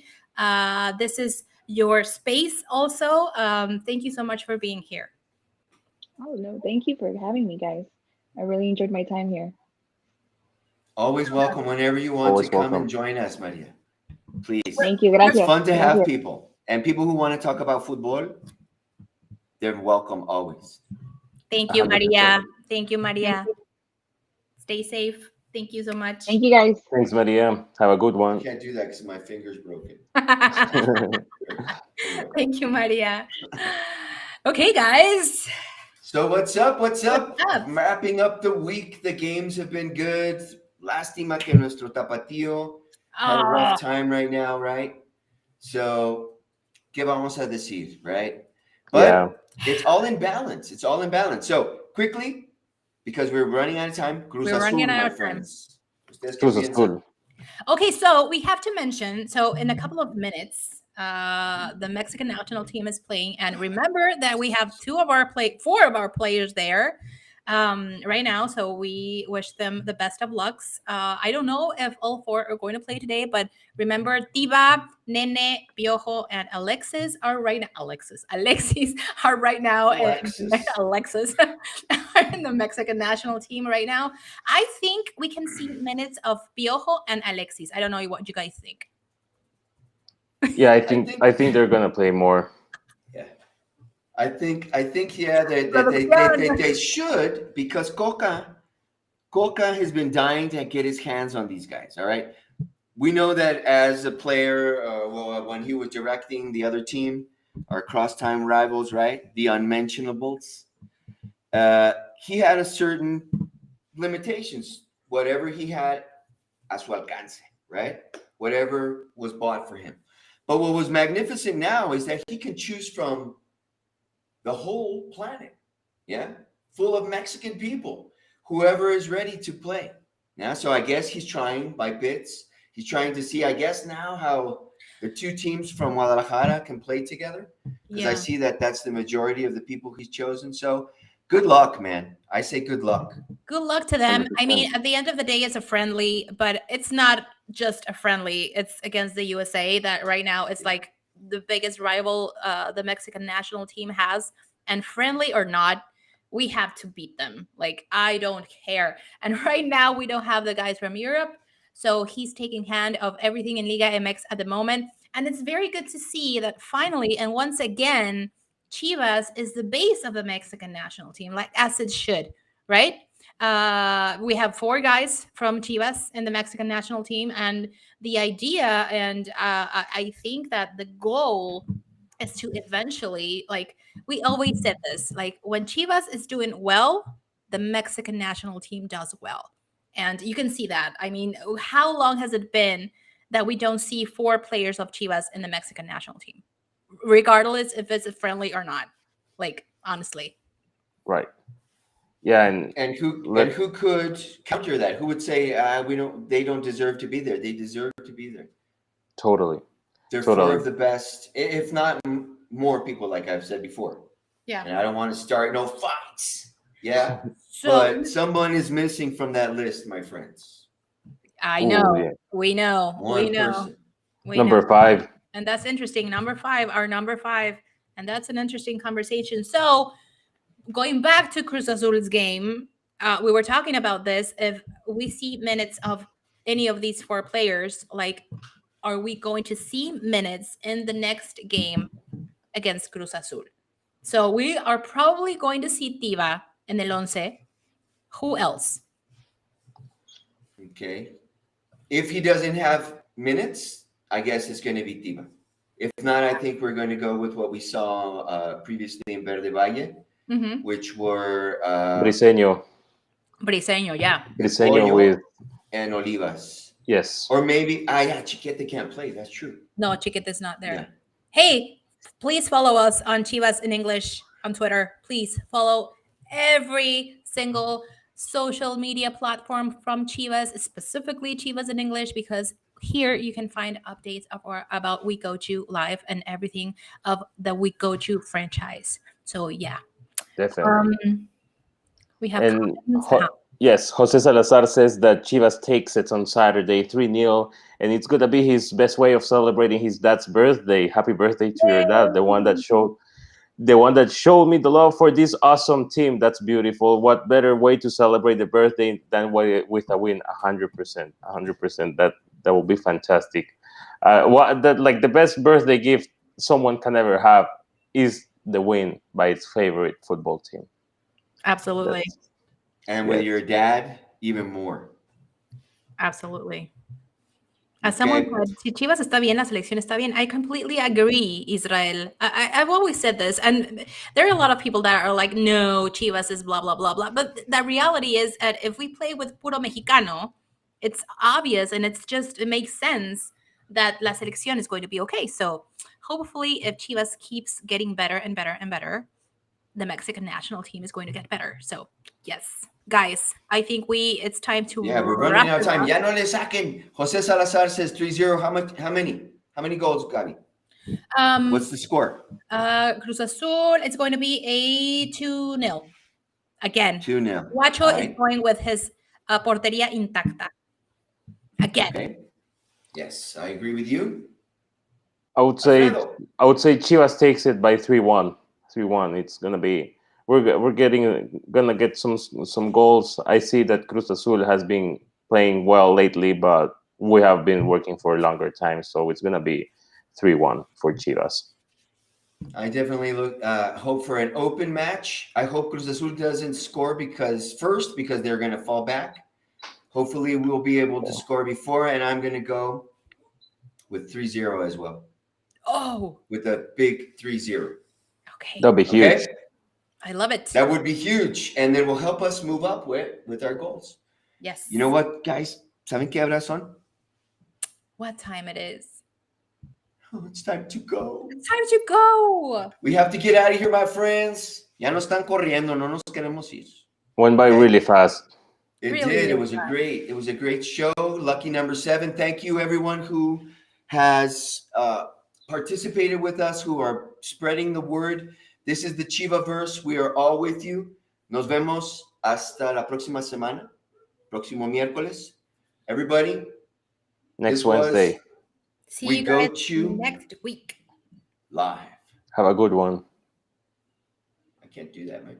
This is your space also. Thank you so much for being here. Oh no, thank you for having me, guys. I really enjoyed my time here. Always welcome whenever you want Always to come welcome. and join us, Maria. Please. Thank you, gracias. It's fun to have Gracias. people. And people who want to talk about football, they're welcome always. Thank you, 100%. Maria. Thank you, Maria. Thank you. Stay safe. Thank you so much. Thank you, guys. Thanks, Maria. Have a good I one. can't do that because my finger's broken. Thank you, Maria. Okay, guys. So what's up? What's up? What's up? Wrapping up the week. The games have been good. Lástima que nuestro tapatío had a Ah, rough time right now, right? So, ¿qué vamos a decir, right? But Yeah. it's all in balance. It's all in balance. So, quickly, because we're running out of time, Cruz We're Azul, running out my of time. friends. ¿Ustedes qué Cruz piensan? Azul. Okay, so we have to mention, so in a couple of minutes, the Mexican national team is playing, and remember that we have four of our players there right now. So we wish them the best of lucks. I don't know if all four are going to play today, but remember, Tiba, Nene, Piojo, and Alexis are right now. Alexis are right now. Alexis are in the Mexican national team right now. I think we can see minutes of Piojo and Alexis. I don't know what you guys think. Yeah, I think they're gonna play more. Yeah. I think yeah, they should, because Coca has been dying to get his hands on these guys. All right. We know that as a player, when he was directing the other team, our cross-time rivals, right? The unmentionables. He had a certain limitations. Whatever he had, a su alcance, right? Whatever was bought for him. But what was magnificent now is that he can choose from the whole planet, yeah, full of Mexican people, whoever is ready to play. Yeah, so I guess he's trying by bits. He's trying to see, I guess, now how the two teams from Guadalajara can play together. Because I see that that's the majority of the people he's chosen. So good luck, man. I say good luck. Good luck to them. 100%. I mean, at the end of the day, it's a friendly, but it's not just a friendly. It's against the USA that right now it's like the biggest rival the Mexican national team has. And friendly or not, we have to beat them. Like, I don't care. And right now, we don't have the guys from Europe. So he's taking hand of everything in Liga MX at the moment. And it's very good to see that finally, and once again, Chivas is the base of the Mexican national team, like as it should, right? We have four guys from Chivas in the Mexican national team. And the idea, and I think that the goal is to eventually, like, we always said this, like, when Chivas is doing well, the Mexican national team does well. And you can see that. I mean, how long has it been that we don't see four players of Chivas in the Mexican national team, regardless if it's friendly or not? Like, honestly. Right. Yeah, and who could counter that? Who would say they don't deserve to be there? They deserve to be there. Totally. They're four of the best, if not more people, like I've said before. Yeah. And I don't want to start no fights. Yeah, So but someone is missing from that list, my friends. I Ooh, know, yeah. we know, we One know, person. we Number know. 5. And that's interesting. Number 5, our number 5, and that's an interesting conversation. So going back to Cruz Azul's game, we were talking about this. If we see minutes of any of these 4 players, like, are we going to see minutes in the next game against Cruz Azul? So we are probably going to see Tiva in el once. Who else? Okay. If he doesn't have minutes, I guess it's going to be Tiba. If not, I think we're going to go with what we saw previously in Verde Valle, Mm-hmm. which were Briseño. Briseño, yeah. Briseño Pollo with, and Olivas. yes. Or maybe, yeah, Chiquete can't play. That's true. No, Chiquita's not there. Yeah. Hey, please follow us on Chivas in English on Twitter. Please follow every single social media platform from Chivas, specifically Chivas in English, because here you can find updates about We Go To Live and everything of the We Go To franchise. So yeah, Definitely. we have And comments. yes, Jose Salazar says that Chivas takes it on Saturday 3-0, and it's gonna be his best way of celebrating his dad's birthday. Happy birthday to your dad, the one that showed me the love for this awesome team. That's beautiful. What better way to celebrate the birthday than with a win? 100%, 100%. That will be fantastic. What that like the best birthday gift someone can ever have is the win by its favorite football team. Absolutely. And with Yes. your dad, even more. Absolutely. As someone Okay. said, si Chivas está bien, la selección está bien. I completely agree, Israel. I've always said this, and there are a lot of people that are like, no, Chivas is blah, blah, blah, blah. But the reality is that if we play with puro Mexicano, it's obvious and it makes sense that la selección is going to be okay. So hopefully if Chivas keeps getting better and better and better, the Mexican national team is going to get better. So yes, guys, I think it's time to Yeah, we're wrap running out of it time. up. Ya no le saquen. Jose Salazar says 3-0. How many? How many goals, Gabi? What's the score? Cruz Azul, it's going to be a 2-0. Again, 2-0. Guacho All is right. going with his portería intacta. Again. Okay. Yes, I agree with you. I would say Alfredo. Chivas takes it by 3-1. 3-1. It's gonna be we're gonna get some goals. I see that Cruz Azul has been playing well lately, but we have been working for a longer time, so it's gonna be 3-1 for Chivas. I definitely hope for an open match. I hope Cruz Azul doesn't score because they're going to fall back. Hopefully, we'll be able to score before, and I'm going to go with 3-0 as well. Oh, With a big 3-0. okay. That'll be huge. Okay? I love it. That would be huge, and it will help us move up with our goals. Yes. You know what, guys? ¿Saben qué hora son? What time it is? Oh, it's time to go. It's time to go. We have to get out of here, my friends. Ya nos están corriendo, no nos queremos ir. Went by Okay. really fast. It Really, did. really It was a great show. Lucky number 7. Thank you, everyone who has participated with us, who are spreading the word. This is the Chivaverse. We are all with you. Nos vemos hasta la próxima semana. Próximo miércoles. Everybody. Next this was Wednesday. See We you Go guys To next week. Live. Have a good one. I can't do that, man.